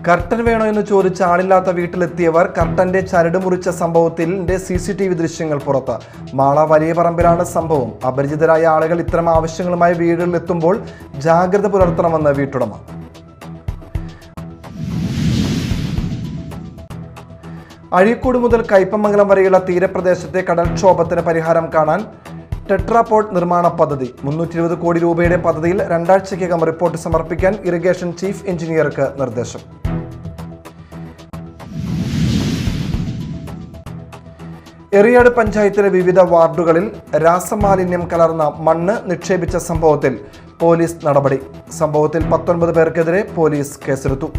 Curtain വേണോ എന്ന് ചോദിച്ച് ആളില്ലാത്ത വീട്ടിലെത്തിയവർ കർട്ടന്റെ ചരട് മുറിച്ച സംഭവത്തിന്റെ CCTV ദൃശ്യങ്ങൾ പുറത്ത്. മാള വലിയ പറമ്പിലാണ് സംഭവം. അപരിചിതരായ ആളുകൾ ഇത്തരം ആവശ്യങ്ങളുമായി വീടുകളിൽ എത്തുമ്പോൾ ജാഗ്രത പുലർത്തണമെന്ന് വീട്ടുടമ. അഴീക്കോട് മുതൽ കയ്പമംഗലം വരെയുള്ള തീരപ്രദേശത്തെ കടൽക്ഷോഭത്തിന് പരിഹാരം കാണാൻ ടെട്രാപോഡ് നിർമ്മാണ പദ്ധതി 320 കോടി രൂപയുടെ പദ്ധതിയിൽ 2 ആഴ്ചയ്ക്കകം റിപ്പോർട്ട് സമർപ്പിക്കാൻ ഇറിഗേഷൻ ചീഫ് എഞ്ചിനീയർക്ക് നിർദ്ദേശം. എറിയാട് പഞ്ചായത്തിലെ വിവിധ വാർഡുകളിൽ രാസമാലിന്യം കലർന്ന മണ്ണ് നിക്ഷേപിച്ച സംഭവത്തിൽ പോലീസ് നടപടി. സംഭവത്തിൽ 19 പേർക്കെതിരെ പോലീസ് കേസെടുത്തു.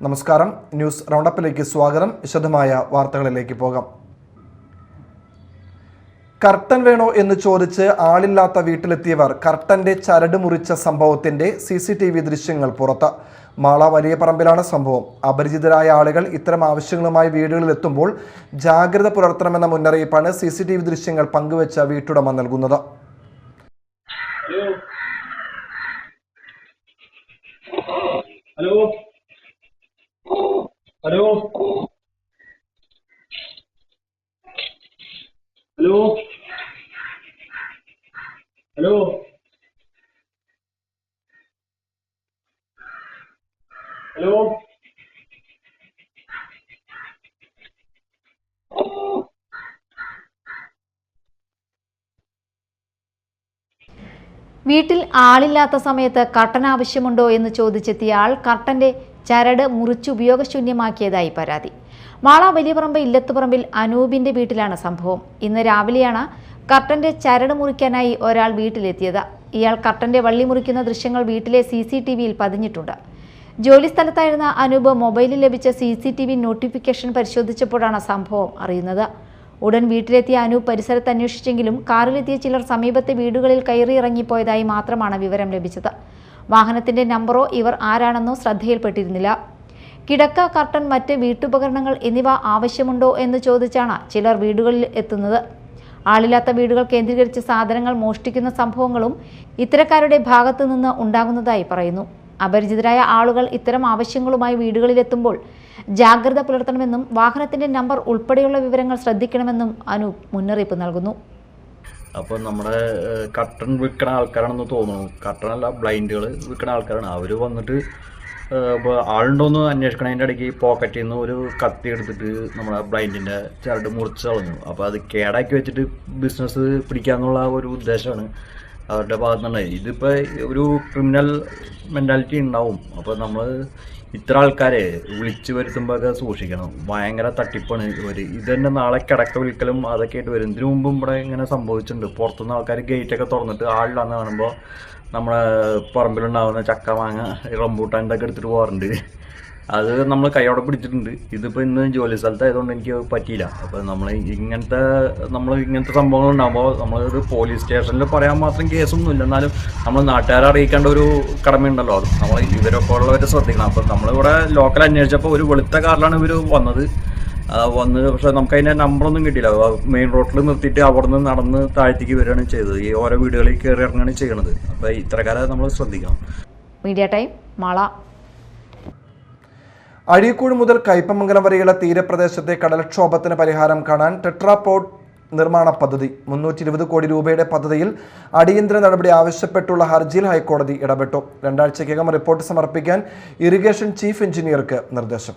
നമസ്കാരം, ന്യൂസ് റൗണ്ടപ്പിലേക്ക് സ്വാഗതം. വിശദമായ വാർത്തകളിലേക്ക് പോകാം. കർട്ടൻ വേണോ എന്ന് ചോദിച്ച് ആളില്ലാത്ത വീട്ടിലെത്തിയവർ കർട്ടന്റെ ചരട് മുറിച്ച സംഭവത്തിന്റെ CCTV ദൃശ്യങ്ങൾ പുറത്ത്. മാള വലിയ പറമ്പിലാണ് സംഭവം. അപരിചിതരായ ആളുകൾ ഇത്തരം ആവശ്യങ്ങളുമായി വീടുകളിൽ എത്തുമ്പോൾ ജാഗ്രത പുലർത്തണമെന്ന മുന്നറിയിപ്പാണ് CCTV ദൃശ്യങ്ങൾ പങ്കുവെച്ച വീട്ടുടമ നൽകുന്നത്. ഹലോ ഹലോ ഹലോ ഹലോ വീട്ടിൽ ആളില്ലാത്ത സമയത്ത് കർട്ടൻ ആവശ്യമുണ്ടോ എന്ന് ചോദിച്ചെത്തിയ ആൾ കർട്ടന്റെ ചരട് മുറിച്ച് ഉപയോഗശൂന്യമാക്കിയതായി പരാതി. മാള വലിയപറമ്പ് ഇല്ലത്തുപറമ്പിൽ അനൂപിന്റെ വീട്ടിലാണ് സംഭവം. ഇന്ന് രാവിലെയാണ് കർട്ടന്റെ ചരട് മുറിക്കാനായി ഒരാൾ വീട്ടിലെത്തിയത്. ഇയാൾ കർട്ടന്റെ വള്ളി മുറിക്കുന്ന ദൃശ്യങ്ങൾ വീട്ടിലെ CCTVയിൽ പതിഞ്ഞിട്ടുണ്ട്. ജോലിസ്ഥലത്തായിരുന്ന അനൂപ് മൊബൈലിൽ ലഭിച്ച CCTV നോട്ടിഫിക്കേഷൻ പരിശോധിച്ചപ്പോഴാണ് സംഭവം അറിയുന്നത്. ഉടൻ വീട്ടിലെത്തിയ അനൂപ് പരിസരത്ത് അന്വേഷിച്ചെങ്കിലും കാറിലെത്തിയ ചിലർ സമീപത്തെ വീടുകളിൽ കയറിയിറങ്ങിപ്പോയതായി മാത്രമാണ് വിവരം ലഭിച്ചത്. വാഹനത്തിന്റെ നമ്പറോ ഇവർ ആരാണെന്നോ ശ്രദ്ധയിൽപ്പെട്ടിരുന്നില്ല. കിടക്ക, കർട്ടൻ, മറ്റ് വീട്ടുപകരണങ്ങൾ എന്നിവ ആവശ്യമുണ്ടോ എന്ന് ചോദിച്ചാണ് ചിലർ വീടുകളിൽ എത്തുന്നത്. ആളില്ലാത്ത വീടുകൾ കേന്ദ്രീകരിച്ച് സാധനങ്ങൾ മോഷ്ടിക്കുന്ന സംഭവങ്ങളും ഇത്തരക്കാരുടെ ഭാഗത്തു നിന്ന് ഉണ്ടാകുന്നതായി പറയുന്നു. അപരിചിതരായ ആളുകൾ ഇത്തരം ആവശ്യങ്ങളുമായി വീടുകളിലെത്തുമ്പോൾ ജാഗ്രത പുലർത്തണമെന്നും വാഹനത്തിന്റെ നമ്പർ ഉൾപ്പെടെയുള്ള വിവരങ്ങൾ ശ്രദ്ധിക്കണമെന്നും അനൂപ് മുന്നറിയിപ്പ് നൽകുന്നു. അപ്പോൾ നമ്മുടെ കർട്ടൻ വിൽക്കുന്ന ആൾക്കാരാണെന്ന് തോന്നുന്നു. കർട്ടനല്ല, ബ്ലൈൻഡുകൾ വിൽക്കുന്ന ആൾക്കാരാണ്. അവർ വന്നിട്ട് ഇപ്പോൾ ആളുണ്ടോയെന്ന് അന്വേഷിക്കണതിൻ്റെ ഇടയ്ക്ക് പോക്കറ്റിൽ നിന്ന് ഒരു കത്തി എടുത്തിട്ട് നമ്മുടെ ബ്ലൈൻഡിൻ്റെ ചരട് മുറിച്ച് കളഞ്ഞു. അപ്പോൾ അത് കേടാക്കി വെച്ചിട്ട് ബിസിനസ് പിടിക്കാന്നുള്ള ഒരു ഉദ്ദേശമാണ് അവരുടെ ഭാഗത്തുനിന്നുണ്ടായി. ഇതിപ്പോൾ ഒരു ക്രിമിനൽ മെൻറ്റാലിറ്റി ഉണ്ടാവും. അപ്പോൾ നമ്മൾ ഇത്ര ആൾക്കാരെ വിളിച്ചു വരുത്തുമ്പോഴൊക്കെ സൂക്ഷിക്കണം. ഭയങ്കര തട്ടിപ്പാണ് ഇവർ. ഇത് തന്നെ നാളെ കിടക്ക വിൽക്കലും അതൊക്കെ ആയിട്ട് വരും. ഇതിനു മുമ്പും ഇവിടെ ഇങ്ങനെ സംഭവിച്ചിട്ടുണ്ട്. പുറത്തുനിന്ന് ആൾക്കാർ ഗേറ്റൊക്കെ തുറന്നിട്ട് ആളില്ലാന്ന് കാണുമ്പോൾ നമ്മുടെ പറമ്പിലുണ്ടാകുന്ന ചക്ക, മാങ്ങ, റംബൂട്ടാൻ ഇതൊക്കെ എടുത്തിട്ട് പോകാറുണ്ട്. അത് നമ്മൾ കൈയോടെ പിടിച്ചിട്ടുണ്ട്. ഇതിപ്പോൾ ഇന്ന് ജോലി സ്ഥലത്തായതുകൊണ്ട് എനിക്ക് പറ്റിയില്ല. അപ്പോൾ നമ്മൾ ഇങ്ങനത്തെ സംഭവങ്ങൾ ഉണ്ടാകുമ്പോൾ നമ്മളൊരു പോലീസ് സ്റ്റേഷനിൽ പറയാൻ മാത്രം കേസൊന്നുമില്ല. എന്നാലും നമ്മൾ നാട്ടുകാരെ അറിയിക്കേണ്ട ഒരു കടമയുണ്ടല്ലോ. അത് നമ്മൾ ഇവരൊക്കെ ഉള്ളവരെ ശ്രദ്ധിക്കണം. അപ്പോൾ നമ്മളിവിടെ ലോക്കൽ അന്വേഷിച്ചപ്പോൾ ഒരു വെളുത്ത കാറിലാണ് ഇവർ വന്നത്. പക്ഷേ നമുക്ക് അതിൻ്റെ നമ്പറൊന്നും കിട്ടിയില്ല. മെയിൻ റോഡിൽ നിർത്തിയിട്ട് അവിടെ നിന്ന് നടന്ന് താഴ്ത്തേക്ക് വരികയാണ് ചെയ്തത്. ഈ ഓരോ വീടുകളിൽ കയറി ഇറങ്ങുകയാണ് ചെയ്യണത്. അപ്പോൾ ഇത്തരക്കാരെ നമ്മൾ ശ്രദ്ധിക്കണം. Media time, Mala. അഴീക്കോട് മുതൽ കയ്പമംഗലം വരെയുള്ള തീരപ്രദേശത്തെ കടൽക്ഷോഭത്തിന് പരിഹാരം കാണാൻ ടെട്രാപോഡ് നിർമ്മാണ പദ്ധതി 320 കോടി രൂപയുടെ പദ്ധതിയിൽ അടിയന്തര നടപടി ആവശ്യപ്പെട്ടുള്ള ഹർജിയിൽ ഹൈക്കോടതി ഇടപെട്ടു. 2 ആഴ്ചയ്ക്കകം റിപ്പോർട്ട് സമർപ്പിക്കാൻ ഇറിഗേഷൻ ചീഫ് എഞ്ചിനീയർക്ക് നിർദ്ദേശം.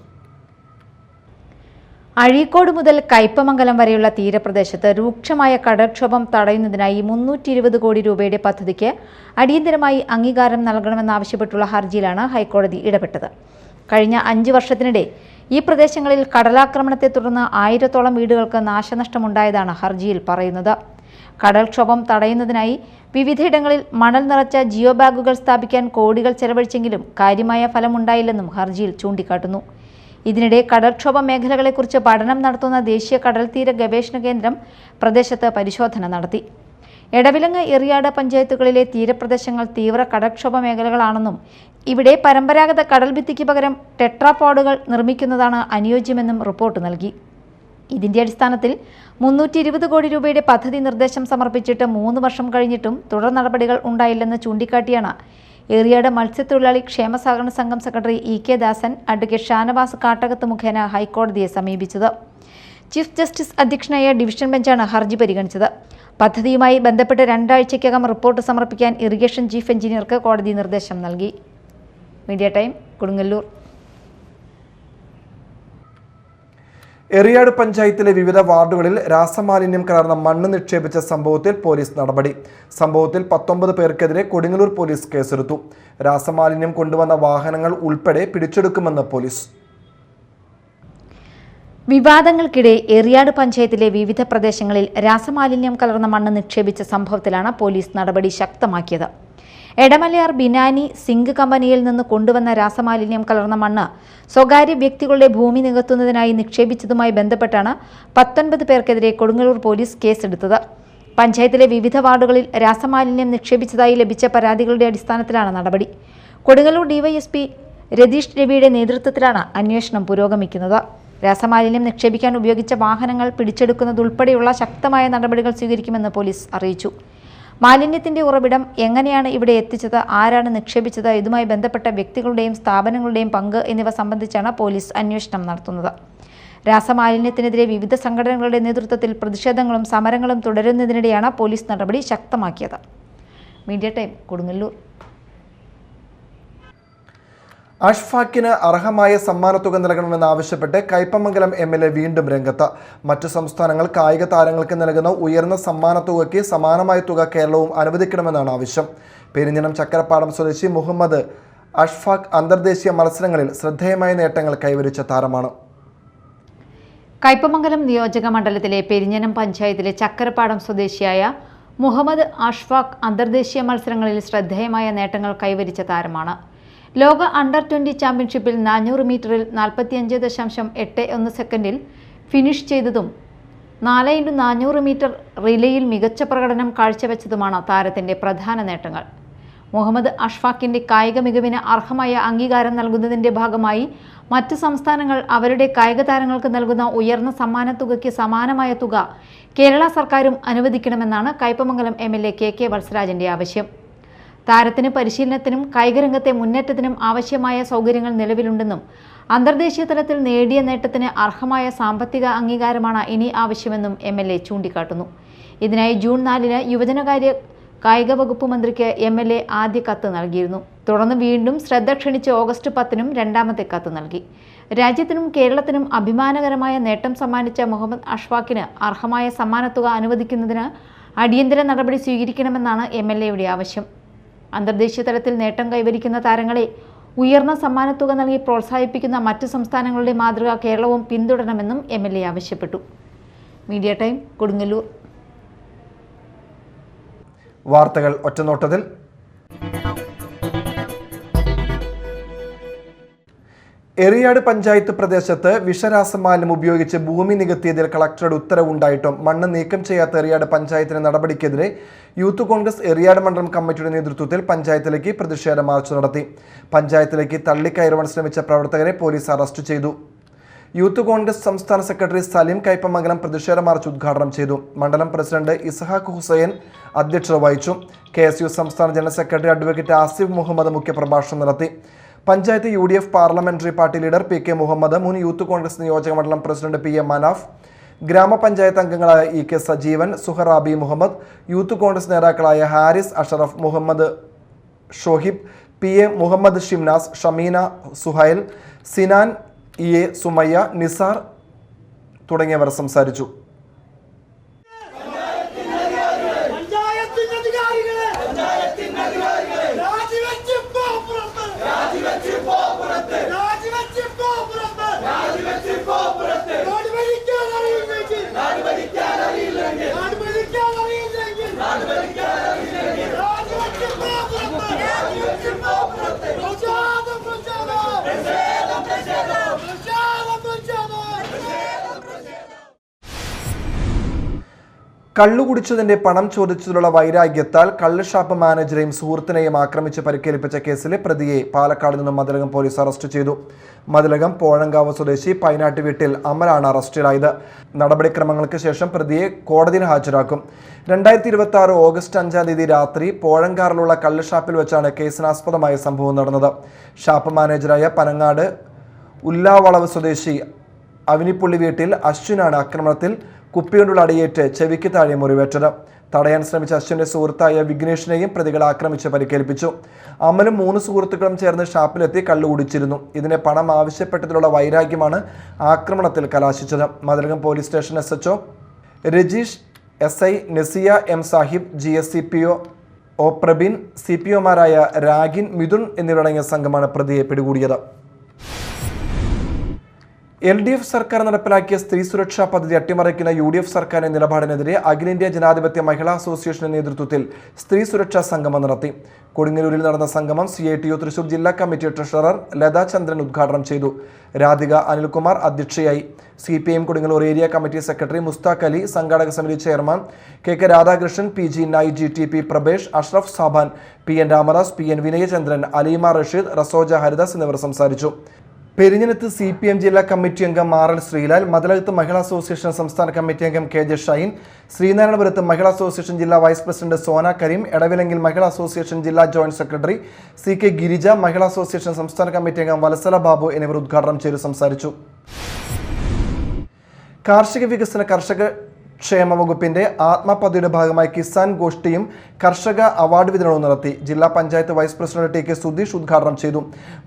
അഴീക്കോട് മുതൽ കയ്പമംഗലം വരെയുള്ള തീരപ്രദേശത്ത് രൂക്ഷമായ കടൽക്ഷോഭം തടയുന്നതിനായി 320 കോടി രൂപയുടെ പദ്ധതിക്ക് അടിയന്തരമായി അംഗീകാരം നൽകണമെന്നാവശ്യപ്പെട്ടുള്ള ഹർജിയിലാണ് ഹൈക്കോടതി ഇടപെട്ടത്. കഴിഞ്ഞ 5 വർഷത്തിനിടെ ഈ പ്രദേശങ്ങളിൽ കടലാക്രമണത്തെ തുടർന്ന് 1000-ഓളം വീടുകൾക്ക് നാശനഷ്ടമുണ്ടായതാണ് ഹർജിയിൽ പറയുന്നത്. കടൽക്ഷോഭം തടയുന്നതിനായി വിവിധയിടങ്ങളിൽ മണൽ നിറച്ച ജിയോ ബാഗുകൾ സ്ഥാപിക്കാൻ കോടികൾ ചെലവഴിച്ചെങ്കിലും കാര്യമായ ഫലമുണ്ടായില്ലെന്നും ഹർജിയിൽ ചൂണ്ടിക്കാട്ടുന്നു. ഇതിനിടെ കടൽക്ഷോഭ മേഖലകളെക്കുറിച്ച് പഠനം നടത്തുന്ന ദേശീയ കടൽത്തീര ഗവേഷണ കേന്ദ്രം പ്രദേശത്ത് പരിശോധന നടത്തി. എടവിലങ്ങ്, എറിയാട് പഞ്ചായത്തുകളിലെ തീരപ്രദേശങ്ങൾ തീവ്ര കടൽക്ഷോഭ മേഖലകളാണെന്നും ഇവിടെ പരമ്പരാഗത കടൽഭിത്തിക്ക് പകരം ടെട്രാപോഡുകൾ നിർമ്മിക്കുന്നതാണ് അനുയോജ്യമെന്നും റിപ്പോർട്ട് നൽകി. ഇതിന്റെ അടിസ്ഥാനത്തിൽ 320 കോടി രൂപയുടെ പദ്ധതി നിർദ്ദേശം സമർപ്പിച്ചിട്ട് 3 വർഷം കഴിഞ്ഞിട്ടും തുടർ നടപടികൾ ഉണ്ടായില്ലെന്ന് ചൂണ്ടിക്കാട്ടിയാണ് ഏറിയാട് മത്സ്യത്തൊഴിലാളി ക്ഷേമ സഹകരണ സംഘം സെക്രട്ടറി E.K. ദാസൻ അഡ്വക്കേറ്റ് ഷാനവാസ് കാട്ടകത്ത് മുഖേന ഹൈക്കോടതിയെ സമീപിച്ചത്. ചീഫ് ജസ്റ്റിസ് അധ്യക്ഷനായ ഡിവിഷൻ ബെഞ്ചാണ് ഹർജി പരിഗണിച്ചത്. പദ്ധതിയുമായി ബന്ധപ്പെട്ട് 2 ആഴ്ചയ്ക്കകം റിപ്പോർട്ട് സമർപ്പിക്കാൻ ഇറിഗേഷൻ ചീഫ് എഞ്ചിനീയർക്ക് കോടതി നിർദ്ദേശം നൽകി. Media time, Kodungallur. എറിയാട് പഞ്ചായത്തിലെ വിവിധ വാർഡുകളിൽ രാസമാലിന്യം കലർന്ന മണ്ണ് നിക്ഷേപിച്ച സംഭവത്തിൽ പോലീസ് നടപടി. സംഭവത്തിൽ 19 പേർക്കെതിരെ കൊടുങ്ങല്ലൂർ പോലീസ് കേസെടുത്തു. രാസമാലിന്യം കൊണ്ടുവന്ന വാഹനങ്ങൾ ഉൾപ്പെടെ പിടിച്ചെടുക്കുമെന്ന് പോലീസ്. വിവാദങ്ങൾക്കിടെ എറിയാട് പഞ്ചായത്തിലെ വിവിധ പ്രദേശങ്ങളിൽ രാസമാലിന്യം കലർന്ന മണ്ണ് നിക്ഷേപിച്ച സംഭവത്തിലാണ് പോലീസ് നടപടി ശക്തമാക്കിയത്. എടമലയാർ ബിനാനി സിങ്ക് കമ്പനിയിൽ നിന്ന് കൊണ്ടുവന്ന രാസമാലിന്യം കലർന്ന മണ്ണ് സ്വകാര്യ വ്യക്തികളുടെ ഭൂമി നികത്തുന്നതിനായി നിക്ഷേപിച്ചതുമായി ബന്ധപ്പെട്ടാണ് 19 പേർക്കെതിരെ കൊടുങ്ങല്ലൂർ പോലീസ് കേസെടുത്തത്. പഞ്ചായത്തിലെ വിവിധ വാർഡുകളിൽ രാസമാലിന്യം നിക്ഷേപിച്ചതായി ലഭിച്ച പരാതികളുടെ അടിസ്ഥാനത്തിലാണ് നടപടി. കൊടുങ്ങല്ലൂർ ഡിവൈഎസ്പി രതീഷ് രവിയുടെ നേതൃത്വത്തിലാണ് അന്വേഷണം പുരോഗമിക്കുന്നത്. രാസമാലിന്യം നിക്ഷേപിക്കാൻ ഉപയോഗിച്ച വാഹനങ്ങൾ പിടിച്ചെടുക്കുന്നതുൾപ്പെടെയുള്ള ശക്തമായ നടപടികൾ സ്വീകരിക്കുമെന്ന് പോലീസ് അറിയിച്ചു. മാലിന്യത്തിന്റെ ഉറവിടം, എങ്ങനെയാണ് ഇവിടെ എത്തിച്ചത്, ആരാണ് നിക്ഷേപിച്ചത്, ഇതുമായി ബന്ധപ്പെട്ട വ്യക്തികളുടെയും സ്ഥാപനങ്ങളുടെയും പങ്ക് എന്നിവ സംബന്ധിച്ചാണ് പോലീസ് അന്വേഷണം നടത്തുന്നത്. രാസമാലിന്യത്തിനെതിരെ വിവിധ സംഘടനകളുടെ നേതൃത്വത്തിൽ പ്രതിഷേധങ്ങളും സമരങ്ങളും തുടരുന്നതിനിടെയാണ് പോലീസ് നടപടി ശക്തമാക്കിയത്. Media time, Kodungallur. അഷ്ഫാഖിന് അർഹമായ സമ്മാനത്തുക നൽകണമെന്നാവശ്യപ്പെട്ട് കയ്പമംഗലം MLA വീണ്ടും രംഗത്ത്. മറ്റു സംസ്ഥാനങ്ങൾ കായിക താരങ്ങൾക്ക് നൽകുന്ന ഉയർന്ന സമ്മാനത്തുകയ്ക്ക് സമാനമായ തുക കേരളവും അനുവദിക്കണമെന്നാണ് ആവശ്യം. പെരിഞ്ഞനം ചക്കരപ്പാടം സ്വദേശി മുഹമ്മദ് അഷ്ഫാഖ് അന്തർദേശീയ മത്സരങ്ങളിൽ ശ്രദ്ധേയമായ നേട്ടങ്ങൾ കൈവരിച്ച താരമാണ്. കയ്പമംഗലം നിയോജക മണ്ഡലത്തിലെ പെരിഞ്ഞനം പഞ്ചായത്തിലെ ചക്കരപ്പാടം സ്വദേശിയായ മുഹമ്മദ് അഷ്ഫാഖ് അന്തർദേശീയ മത്സരങ്ങളിൽ ശ്രദ്ധേയമായ നേട്ടങ്ങൾ കൈവരിച്ച താരമാണ്. ലോക അണ്ടർ 20 ചാമ്പ്യൻഷിപ്പിൽ 400 മീറ്ററിൽ 45.81 സെക്കൻഡിൽ ഫിനിഷ് ചെയ്തതും 4x400 മീറ്റർ റിലേയിൽ മികച്ച പ്രകടനം കാഴ്ചവെച്ചതുമാണ് താരത്തിന്റെ പ്രധാന നേട്ടങ്ങൾ. മുഹമ്മദ് അഷ്ഫാഖിന്റെ കായിക മികവിന് അർഹമായ അംഗീകാരം നൽകുന്നതിന്റെ ഭാഗമായി മറ്റു സംസ്ഥാനങ്ങൾ അവരുടെ കായിക താരങ്ങൾക്ക് നൽകുന്ന ഉയർന്ന സമ്മാനത്തുകയ്ക്ക് സമാനമായ തുക കേരള സർക്കാരും അനുവദിക്കണമെന്നാണ് കയ്പമംഗലം MLA KK വത്സരാജന്റെ ആവശ്യം. താരത്തിന് പരിശീലനത്തിനും കായികരംഗത്തെ മുന്നേറ്റത്തിനും ആവശ്യമായ സൗകര്യങ്ങൾ നിലവിലുണ്ടെന്നും അന്തർദേശീയ തലത്തിൽ നേടിയ നേട്ടത്തിന് അർഹമായ സാമ്പത്തിക അംഗീകാരമാണ് ഇനി ആവശ്യമെന്നും MLA ചൂണ്ടിക്കാട്ടുന്നു. ഇതിനായി ജൂൺ 4-ന് യുവജനകാര്യ കായിക വകുപ്പ് മന്ത്രിക്ക് MLA ആദ്യ കത്ത് നൽകിയിരുന്നു. തുടർന്ന് വീണ്ടും ശ്രദ്ധ ക്ഷണിച്ച് ഓഗസ്റ്റ് 10-നും രണ്ടാമത്തെ കത്ത് നൽകി. രാജ്യത്തിനും കേരളത്തിനും അഭിമാനകരമായ നേട്ടം സമ്മാനിച്ച മുഹമ്മദ് അഷ്ഫാഖിന് അർഹമായ സമ്മാനത്തുക അനുവദിക്കുന്നതിന് അടിയന്തര നടപടി സ്വീകരിക്കണമെന്നാണ് MLAയുടെ ആവശ്യം. അന്തർദേശീയ തലത്തിൽ നേട്ടം കൈവരിക്കുന്ന താരങ്ങളെ ഉയർന്ന സമ്മാനത്തുക നൽകി പ്രോത്സാഹിപ്പിക്കുന്ന മറ്റ് സംസ്ഥാനങ്ങളുടെ മാതൃക കേരളവും പിന്തുടരണമെന്നും MLA ആവശ്യപ്പെട്ടു. Media time, Kodungallur. വാർത്തകൾ ഒറ്റനോട്ടത്തിൽ. എറിയാട് പഞ്ചായത്ത് പ്രദേശത്ത് വിഷരാസമാലിന്യം ഉപയോഗിച്ച് ഭൂമി നികത്തിയതിൽ കളക്ടറുടെ ഉത്തരവുണ്ടായിട്ടും മണ്ണ് നീക്കം ചെയ്യാത്ത എറിയാട് പഞ്ചായത്തിന്റെ നടപടിക്കെതിരെ യൂത്ത് കോൺഗ്രസ് എറിയാട് മണ്ഡലം കമ്മിറ്റിയുടെ നേതൃത്വത്തിൽ പഞ്ചായത്തിലേക്ക് പ്രതിഷേധ മാർച്ച് നടത്തി. പഞ്ചായത്തിലേക്ക് തള്ളിക്കയറുവാൻ ശ്രമിച്ച പ്രവർത്തകരെ പോലീസ് അറസ്റ്റ് ചെയ്തു. യൂത്ത് കോൺഗ്രസ് സംസ്ഥാന സെക്രട്ടറി സലീം കയ്പമംഗലം പ്രതിഷേധ മാർച്ച് ഉദ്ഘാടനം ചെയ്തു. മണ്ഡലം പ്രസിഡന്റ് ഇസ്ഹാഖ് ഹുസൈൻ അധ്യക്ഷത വഹിച്ചു. KSU സംസ്ഥാന general secretary advocate Asif Muhammad മുഖ്യപ്രഭാഷണം നടത്തി. Panchayat UDF parliamentary party leader PK Muhammad, മുൻ യൂത്ത് കോൺഗ്രസ് നിയോജക മണ്ഡലം പ്രസിഡന്റ് PM മനാഫ്, ഗ്രാമപഞ്ചായത്ത് അംഗങ്ങളായ EK സജീവൻ, സുഹറാബി മുഹമ്മദ്, യൂത്ത് കോൺഗ്രസ് നേതാക്കളായ ഹാരിസ് അഷറഫ്, മുഹമ്മദ് ഷോഹിബ്, PA മുഹമ്മദ് ഷിംനാസ്, ഷമീന സുഹൈൽ, സിനാൻ EA, സുമയ്യ, നിസാർ തുടങ്ങിയവർ സംസാരിച്ചു. കള്ളു കുടിച്ചതിന്റെ പണം ചോദിച്ചതിലുള്ള വൈരാഗ്യത്താൽ കള്ള് ഷാപ്പ് മാനേജരെയും സുഹൃത്തിനെയും ആക്രമിച്ച് പരിക്കേൽപ്പിച്ച കേസിലെ പ്രതിയെ പാലക്കാട് നിന്നും മതിലകം പോലീസ് അറസ്റ്റ് ചെയ്തു. മതിലകം പോഴങ്കാവ് സ്വദേശി പൈനാട്ട് വീട്ടിൽ അമലാണ് അറസ്റ്റിലായത്. നടപടിക്രമങ്ങൾക്ക് ശേഷം പ്രതിയെ കോടതിയിൽ ഹാജരാക്കും. 2026 ഓഗസ്റ്റ് 5-ാം തീയതി രാത്രി പോഴങ്കാറിലുള്ള കള്ള് ഷാപ്പിൽ വെച്ചാണ് കേസിനാസ്പദമായ സംഭവം നടന്നത്. ഷാപ്പ് മാനേജറായ പനങ്ങാട് ഉല്ലാവളവ് സ്വദേശി അവിനിപ്പുള്ളി വീട്ടിൽ അശ്വിനാണ് ആക്രമണത്തിൽ കുപ്പികൊണ്ടുള്ള അടിയേറ്റ് ചെവിക്ക് താഴെ മുറിവേറ്റത്. തടയാൻ ശ്രമിച്ച അശ്വിന്റെ സുഹൃത്തായ വിഘ്നേഷിനെയും പ്രതികൾ ആക്രമിച്ച് പരിക്കേൽപ്പിച്ചു. അമലും 3 സുഹൃത്തുക്കളും ചേർന്ന് ഷാപ്പിലെത്തി കള്ളു കുടിച്ചിരുന്നു. ഇതിനെ പണം ആവശ്യപ്പെട്ടതിലുള്ള വൈരാഗ്യമാണ് ആക്രമണത്തിൽ കലാശിച്ചത്. Mathilakam police station SHO Rajeesh, SI Nasiya M Sahib, GSCPO Prabeen, CPOമാരായ രാഗിൻ, മിഥുൻ എന്നിവരടങ്ങിയ സംഘമാണ് പ്രതിയെ പിടികൂടിയത്. LDF സർക്കാർ നടപ്പിലാക്കിയ സ്ത്രീ സുരക്ഷാ പദ്ധതി അട്ടിമറിക്കുന്ന UDF സർക്കാരിന്റെ നിലപാടിനെതിരെ അഖിലേന്ത്യാ ജനാധിപത്യ മഹിളാ അസോസിയേഷന്റെ നേതൃത്വത്തിൽ സ്ത്രീ സുരക്ഷാ സംഗമം നടത്തി. കൊടുങ്ങല്ലൂരിൽ നടന്ന സംഗമം CITU തൃശൂർ ജില്ലാ കമ്മിറ്റി ട്രഷറർ ലതാ ചന്ദ്രൻ ഉദ്ഘാടനം ചെയ്തു. രാധിക അനിൽകുമാർ അധ്യക്ഷയായി. CPM Kodungallur area committee secretary Musthaq Ali, സംഘാടക സമിതി ചെയർമാൻ KK രാധാകൃഷ്ണൻ, PG നായി, GTP Prabhesh, Ashraf Saban, PN Ramadas, PN Vinayachandran, Aleema Rasheed, Rasoja Haridas എന്നിവർ സംസാരിച്ചു. പെരിഞ്ഞനത്ത് CPM ജില്ലാ കമ്മിറ്റി അംഗം മാറൽ ശ്രീലാൽ, മതിലകത്ത് മഹിളാ അസോസിയേഷൻ സംസ്ഥാന കമ്മിറ്റി അംഗം KJ ഷൈൻ, ശ്രീനാരായണപുരത്ത് മഹിളാ അസോസിയേഷൻ ജില്ലാ വൈസ് പ്രസിഡന്റ് സോന കരീം, എടവിലങ്കിൽ മഹിളാ അസോസിയേഷൻ ജില്ലാ joint secretary CK Girija, Mahila association സംസ്ഥാന കമ്മിറ്റി അംഗം വത്സല ബാബു എന്നിവർ ഉദ്ഘാടനം ചെയ്ത് സംസാരിച്ചു. കാർഷിക വികസന കർഷക ക്ഷേമ വകുപ്പിന്റെ ആത്മ പദ്ധതിയുടെ ഭാഗമായി കിസാൻ ഗോഷ്ഠിയും കർഷക അവാർഡ് വിതരണവും നടത്തി. ജില്ലാ panchayat vice president TK Sudheesh ഉദ്ഘാടനം ചെയ്തു.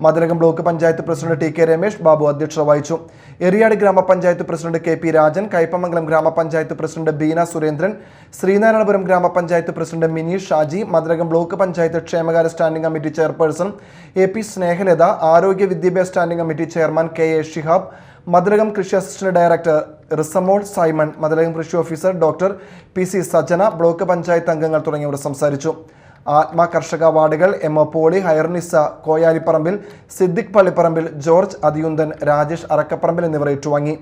Mathilakam block panchayat president TK Ramesh Babu അധ്യക്ഷത വഹിച്ചു. എറിയാട് ഗ്രാമപഞ്ചായത്ത് പ്രസിഡന്റ് KP രാജൻ, കയ്പമംഗലം ഗ്രാമപഞ്ചായത്ത് പ്രസിഡന്റ് ബീന സുരേന്ദ്രൻ, ശ്രീനാരായണപുരം ഗ്രാമപഞ്ചായത്ത് പ്രസിഡന്റ് മിനി ഷാജി, മതിലകം ബ്ലോക്ക് പഞ്ചായത്ത് ക്ഷേമകാര്യ standing committee chairperson AP Snehalatha, ആരോഗ്യ വിദ്യാഭ്യാസ standing committee chairman KA Shihab, Mathilakam കൃഷി assistant director Risamol Simon, Mathilakam കൃഷി officer doctor PC Sajana, block panchayat അംഗങ്ങൾ തുടങ്ങിയവർ സംസാരിച്ചു. ആത്മ കർഷക അവാർഡുകൾ MO പോളി, ഹൈർനിസ കോയാലിപ്പറമ്പിൽ, സിദ്ദിഖ് പള്ളിപ്പറമ്പിൽ, ജോർജ് അതിയുന്തൻ, രാജേഷ് അറക്കപ്പറമ്പിൽ എന്നിവർ ഏറ്റുവാങ്ങി.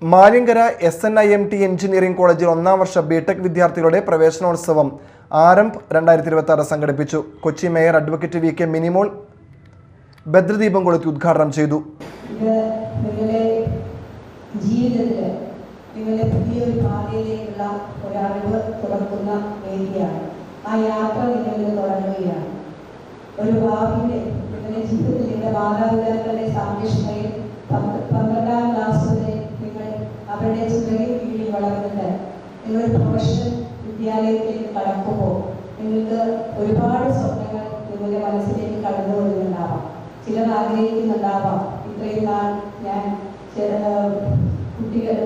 മാലിങ്കര SNIMT എഞ്ചിനീയറിംഗ് കോളേജിൽ 1ാം വർഷ BTech വിദ്യാർത്ഥികളുടെ പ്രവേശനോത്സവം ആരംഭ് 2026 സംഘടിപ്പിച്ചു. Kochi mayor advocate VK Minimol ഭദ്രദീപം കൊളുത്തി ഉദ്ഘാടനം ചെയ്തു. നിങ്ങളുടെ ജീവിതത്തിൽ നിങ്ങളുടെ പുതിയൊരു പാതയിലേക്കുള്ള ഒരറിവ് തുറക്കുന്ന വേദിയാണ്. ആ യാത്ര നിങ്ങളിൽ തുടങ്ങുകയാണ്. ഒരു ഭാവിയുടെ നിങ്ങളുടെ ജീവിതത്തിൽ നിങ്ങളുടെ മാതാപിതാക്കളുടെ സംരക്ഷണയിൽ 12ാം ക്ലാസ് വരെ നിങ്ങൾ അവരുടെ ചിറകിൽ കീഴിൽ വളർന്നിട്ട് നിങ്ങളൊരു പ്രൊഫഷണൽ വിദ്യാലയത്തിലേക്ക് കടക്കുമ്പോൾ നിങ്ങൾക്ക് ഒരുപാട് സ്വപ്നങ്ങൾ നിങ്ങളുടെ മനസ്സിലേക്ക് കടന്നു വരുന്നുണ്ടാവാം. ചിലർ ആഗ്രഹിക്കുന്നുണ്ടാവാം, ഇത്രയും നാൾ ഞാൻ കുട്ടികൾ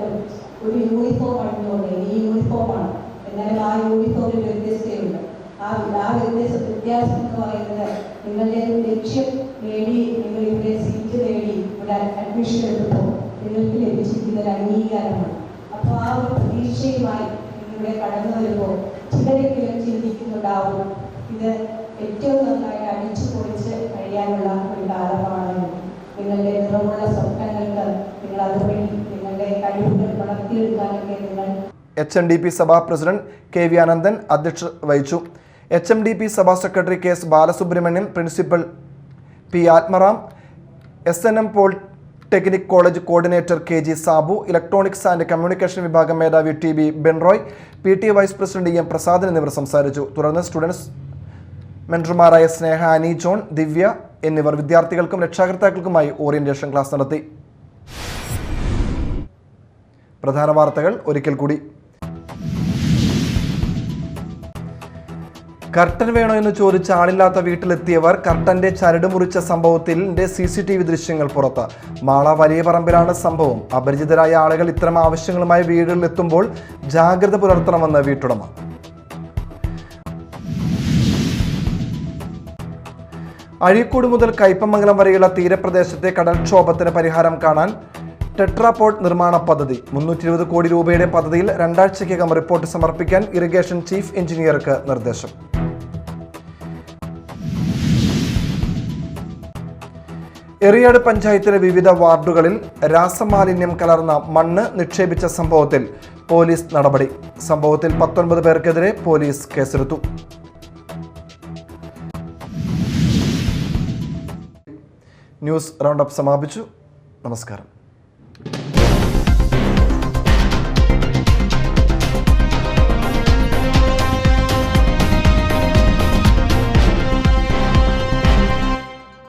ഒരു യൂണിഫോം അണിഞ്ഞുകൊണ്ട് ഈ യൂണിഫോമാണ്, എന്നാലും ആ യൂണിഫോമിൽ വ്യത്യസ്തയുണ്ട്. ആ വ്യത്യാസം എന്ന് പറയുന്നത് നിങ്ങളുടെ ലക്ഷ്യം നേടി, നിങ്ങൾ ഇവിടെ സീറ്റ് നേടി ഇവിടെ അഡ്മിഷൻ എടുത്തപ്പോൾ നിങ്ങൾക്ക് ലഭിച്ചിരിക്കുന്ന ഒരു അംഗീകാരമാണ്. അപ്പോൾ ആ ഒരു പ്രതീക്ഷയുമായി നിങ്ങളിവിടെ കടന്നു വരുമ്പോൾ ചിലരെങ്കിലും ചിന്തിക്കുന്നുണ്ടാവും, ഇത് ഏറ്റവും നന്നായിട്ട് അടിച്ചു പൊളിച്ച് കഴിയാനുള്ള ഒരു കാലമാണ്. നിങ്ങളുടെ നിറമുള്ള സ്വപ്നങ്ങൾക്ക് നിങ്ങൾ അതുവഴി നിങ്ങളുടെ കഴിവുകൾ വളർത്തിയെടുക്കാനൊക്കെ നിങ്ങൾ. HMDP സഭാ പ്രസിഡന്റ് KV അനന്തൻ അധ്യക്ഷത വഹിച്ചു. HMDP Sabha secretary KS Balasubramanian, principal P Atmaram, SNM polytechnic college coordinator KG Sabu, electronics and communication വിഭാഗം മേധാവി TB Benroy, PTA vice president EM Prasadan എന്നിവർ സംസാരിച്ചു. തുടർന്ന് സ്റ്റുഡൻസ് മെൻറ്റർമാരായ സ്നേഹ, അനി ജോൺ, ദിവ്യ എന്നിവർ വിദ്യാർത്ഥികൾക്കും രക്ഷാകർത്താക്കൾക്കുമായി ഓറിയന്റേഷൻ ക്ലാസ് നടത്തി. പ്രധാന വാർത്തകൾ ഒരിക്കൽ കൂടി. കർട്ടൻ വേണോ എന്ന് ചോദിച്ച് ആളില്ലാത്ത വീട്ടിലെത്തിയവർ കർട്ടന്റെ ചരട് മുറിച്ച സംഭവത്തിന്റെ CCTV ദൃശ്യങ്ങൾ പുറത്ത്. മാള വലിയ പറമ്പിലാണ് സംഭവം. അപരിചിതരായ ആളുകൾ ഇത്തരം ആവശ്യങ്ങളുമായി വീടുകളിൽ എത്തുമ്പോൾ ജാഗ്രത പുലർത്തണമെന്ന് വീട്ടുടമ. അഴീക്കോട് മുതൽ കയ്പമംഗലം വരെയുള്ള തീരപ്രദേശത്തെ കടൽക്ഷോഭത്തിന് പരിഹാരം കാണാൻ ടെട്രാപോഡ് നിർമ്മാണ പദ്ധതി. 320 കോടി രൂപയുടെ പദ്ധതിയിൽ 2 ആഴ്ചയ്ക്കകം റിപ്പോർട്ട് സമർപ്പിക്കാൻ ഇറിഗേഷൻ ചീഫ് എഞ്ചിനീയർക്ക് നിർദ്ദേശം. എറിയാട് പഞ്ചായത്തിലെ വിവിധ വാർഡുകളിൽ രാസമാലിന്യം കലർന്ന മണ്ണ് നിക്ഷേപിച്ച സംഭവത്തിൽ പോലീസ് നടപടി. സംഭവത്തിൽ 19 പേർക്കെതിരെ പോലീസ് കേസെടുത്തു. ന്യൂസ് റൗണ്ടപ്പ് സമാപിച്ചു. നമസ്കാരം.